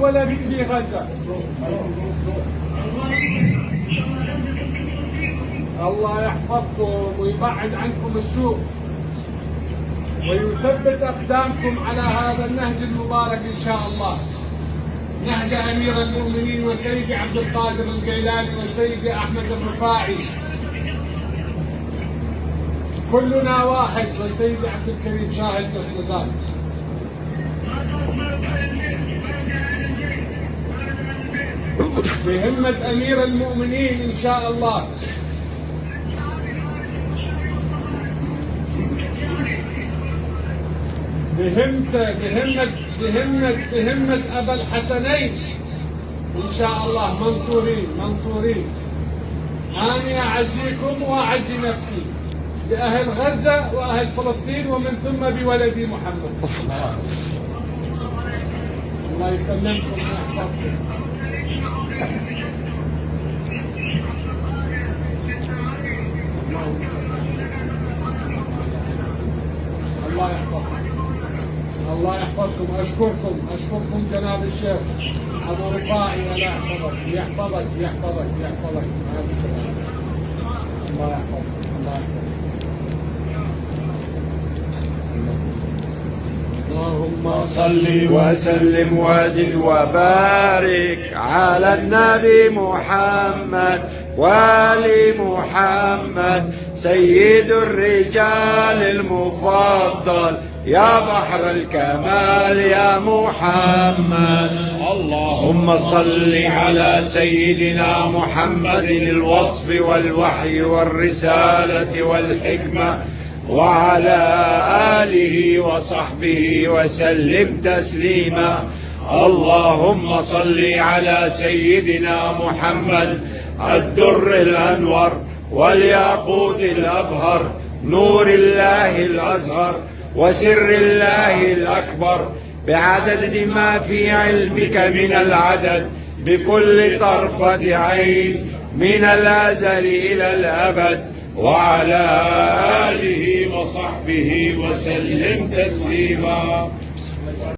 ولد في غزة. الله يحفظكم ويبعد عنكم السوء ويثبت أقدامكم على هذا النهج المبارك إن شاء الله، نهج أمير المؤمنين وسيدي عبد القادر الجيلاني وسيدي أحمد الرفاعي، كلنا واحد، وسيدي عبد الكريم شاهد قصنزات. بهمة أمير المؤمنين إن شاء الله. بهمة أبا الحسنين إن شاء الله، منصورين. أنا أعزيكم وأعزي نفسي بأهل غزة وأهل فلسطين ومن ثم بولدي محمد. الله يسلمكم ويحفظكم. الله يحفظكم. الله يحفظكم. أشكركم جناب الشيخ أبو رفاعي. الله يحفظك. مع السلامة. الله يحفظك. اللهم صل وسلم وزد وبارك على النبي محمد وآل محمد سيد الرجال المفضل يا بحر الكمال يا محمد. اللهم صل على سيدنا محمد الوصف والوحي والرسالة والحكمة وعلى آله وصحبه وسلم تسليما. اللهم صل على سيدنا محمد الدر الأنور والياقوت الأبهر نور الله الأزهر وسر الله الأكبر بعدد ما في علمك من العدد بكل طرفة عين من الأزل إلى الأبد وعلى آله وصحبه وسلم تسليما.